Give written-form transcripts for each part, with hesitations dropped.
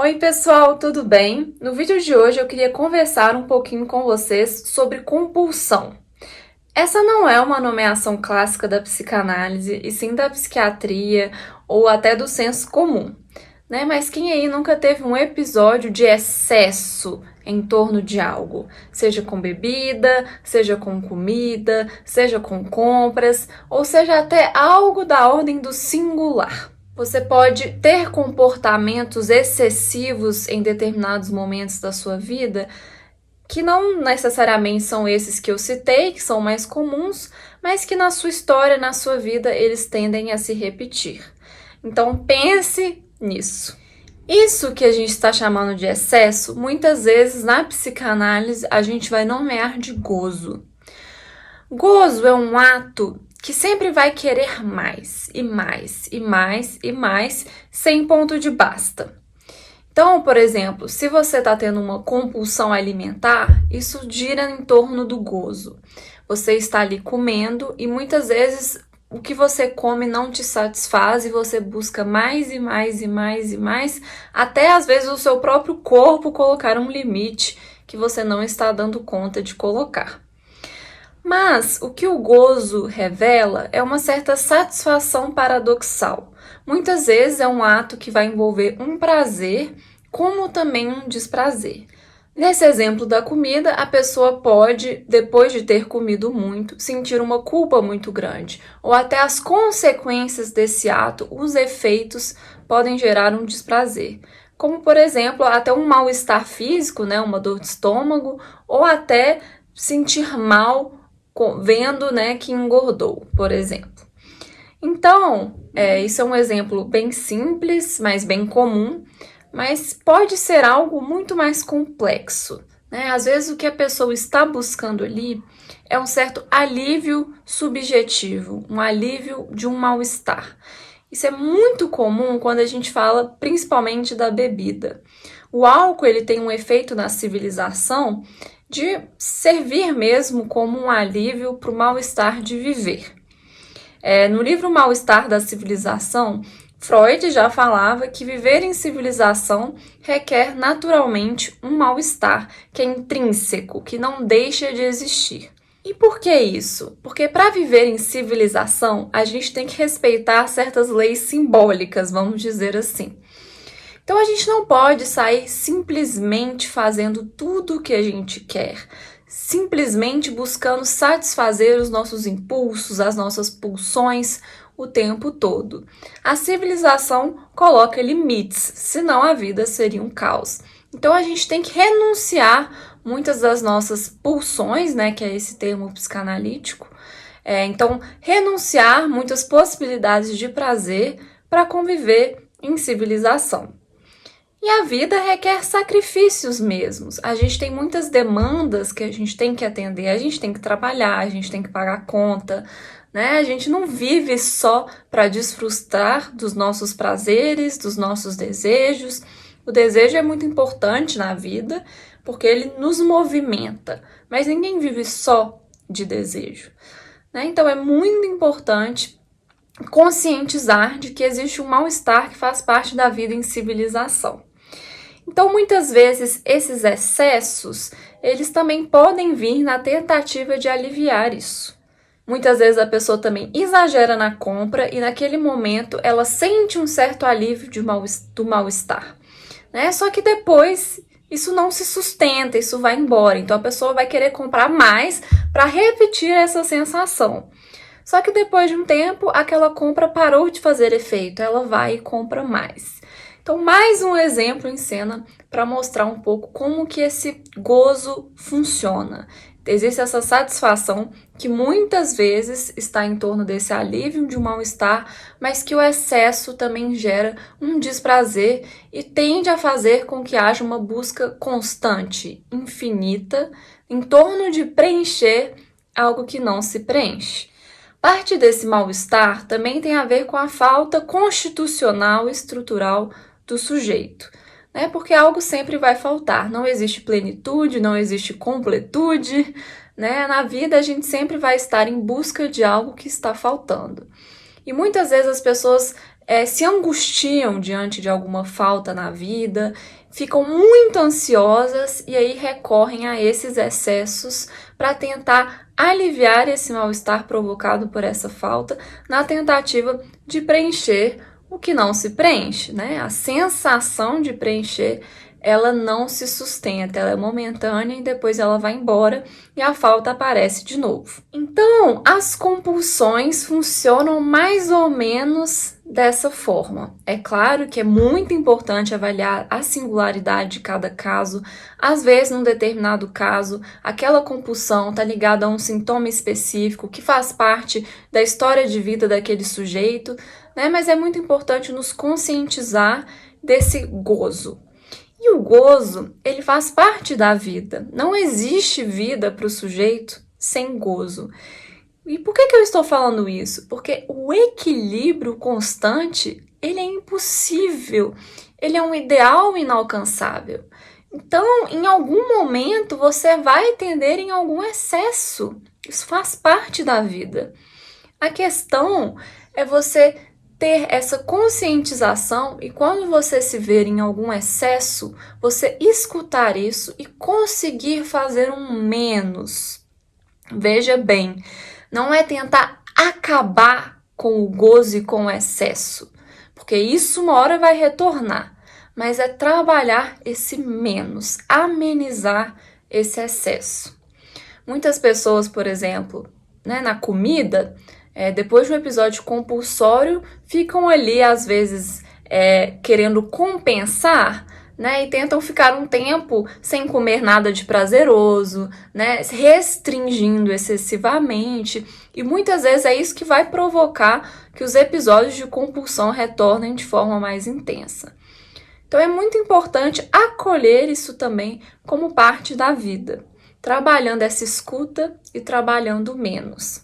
Oi pessoal, tudo bem? No vídeo de hoje eu queria conversar um pouquinho com vocês sobre compulsão. Essa não é uma nomeação clássica da psicanálise, e sim da psiquiatria ou até do senso comum, né? Mas quem aí nunca teve um episódio de excesso em torno de algo? Seja com bebida, seja com comida, seja com compras, ou seja até algo da ordem do singular. Você pode ter comportamentos excessivos em determinados momentos da sua vida, que não necessariamente são esses que eu citei, que são mais comuns, mas que na sua história, na sua vida, eles tendem a se repetir. Então pense nisso. Isso que a gente está chamando de excesso, muitas vezes na psicanálise a gente vai nomear de gozo. Gozo é um ato que sempre vai querer mais, e mais, e mais, e mais, sem ponto de basta. Então, por exemplo, se você está tendo uma compulsão alimentar, isso gira em torno do gozo. Você está ali comendo e muitas vezes o que você come não te satisfaz e você busca mais e mais e mais e mais, até às vezes o seu próprio corpo colocar um limite que você não está dando conta de colocar. Mas o que o gozo revela é uma certa satisfação paradoxal. Muitas vezes é um ato que vai envolver um prazer, como também um desprazer. Nesse exemplo da comida, a pessoa pode, depois de ter comido muito, sentir uma culpa muito grande, ou até as consequências desse ato, os efeitos, podem gerar um desprazer. Como, por exemplo, até um mal-estar físico, né, uma dor de estômago, ou até sentir mal vendo, né, que engordou, por exemplo. Então, isso é um exemplo bem simples, mas bem comum, mas pode ser algo muito mais complexo, né? Às vezes o que a pessoa está buscando ali é um certo alívio subjetivo, um alívio de um mal-estar. Isso é muito comum quando a gente fala principalmente da bebida. O álcool ele tem um efeito na civilização de servir mesmo como um alívio para o mal-estar de viver. No livro Mal-Estar da Civilização, Freud já falava que viver em civilização requer naturalmente um mal-estar que é intrínseco, que não deixa de existir. E por que isso? Porque para viver em civilização, a gente tem que respeitar certas leis simbólicas, vamos dizer assim. Então a gente não pode sair simplesmente fazendo tudo o que a gente quer, simplesmente buscando satisfazer os nossos impulsos, as nossas pulsões o tempo todo. A civilização coloca limites, senão a vida seria um caos. Então a gente tem que renunciar muitas das nossas pulsões, né, que é esse termo psicanalítico. Então, renunciar muitas possibilidades de prazer para conviver em civilização. E a vida requer sacrifícios mesmos. A gente tem muitas demandas que a gente tem que atender. A gente tem que trabalhar, a gente tem que pagar conta, né? A gente não vive só para desfrutar dos nossos prazeres, dos nossos desejos. O desejo é muito importante na vida porque ele nos movimenta. Mas ninguém vive só de desejo, né? Então é muito importante conscientizar de que existe um mal-estar que faz parte da vida em civilização. Então, muitas vezes, esses excessos, eles também podem vir na tentativa de aliviar isso. Muitas vezes a pessoa também exagera na compra e naquele momento ela sente um certo alívio do mal-estar, né? Só que depois isso não se sustenta, isso vai embora. Então a pessoa vai querer comprar mais para repetir essa sensação. Só que depois de um tempo, aquela compra parou de fazer efeito, ela vai e compra mais. Então, mais um exemplo em cena para mostrar um pouco como que esse gozo funciona. Existe essa satisfação que muitas vezes está em torno desse alívio de um mal-estar, mas que o excesso também gera um desprazer e tende a fazer com que haja uma busca constante, infinita, em torno de preencher algo que não se preenche. Parte desse mal-estar também tem a ver com a falta constitucional e estrutural do sujeito, né? Porque algo sempre vai faltar, não existe plenitude, não existe completude, né? Na vida a gente sempre vai estar em busca de algo que está faltando. E muitas vezes as pessoas se angustiam diante de alguma falta na vida, ficam muito ansiosas e aí recorrem a esses excessos para tentar aliviar esse mal-estar provocado por essa falta, na tentativa de preencher o que não se preenche, né? A sensação de preencher, ela não se sustenta, ela é momentânea e depois ela vai embora e a falta aparece de novo. Então, as compulsões funcionam mais ou menos dessa forma. É claro que é muito importante avaliar a singularidade de cada caso. Às vezes, num determinado caso, aquela compulsão está ligada a um sintoma específico que faz parte da história de vida daquele sujeito, né? Mas é muito importante nos conscientizar desse gozo. E o gozo, ele faz parte da vida. Não existe vida para o sujeito sem gozo. E por que eu estou falando isso? Porque o equilíbrio constante, ele é impossível. Ele é um ideal inalcançável. Então, em algum momento, você vai tender em algum excesso. Isso faz parte da vida. A questão é você ter essa conscientização e quando você se ver em algum excesso, você escutar isso e conseguir fazer um menos. Veja bem, não é tentar acabar com o gozo e com o excesso, porque isso uma hora vai retornar, mas é trabalhar esse menos, amenizar esse excesso. Muitas pessoas, por exemplo, né, na comida, depois de um episódio compulsório, ficam ali, às vezes, querendo compensar, né, e tentam ficar um tempo sem comer nada de prazeroso, né, restringindo excessivamente, e muitas vezes é isso que vai provocar que os episódios de compulsão retornem de forma mais intensa. Então é muito importante acolher isso também como parte da vida, trabalhando essa escuta e trabalhando menos.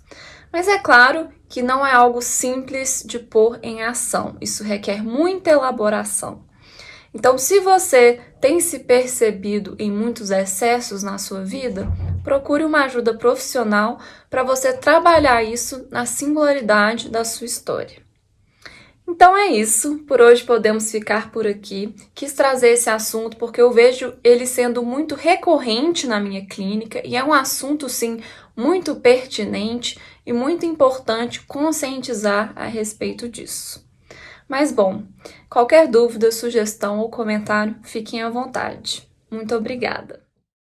Mas é claro que não é algo simples de pôr em ação, isso requer muita elaboração. Então, se você tem se percebido em muitos excessos na sua vida, procure uma ajuda profissional para você trabalhar isso na singularidade da sua história. Então é isso, por hoje podemos ficar por aqui. Quis trazer esse assunto porque eu vejo ele sendo muito recorrente na minha clínica e é um assunto, sim, muito pertinente e muito importante conscientizar a respeito disso. Mas bom, qualquer dúvida, sugestão ou comentário, fiquem à vontade. Muito obrigada!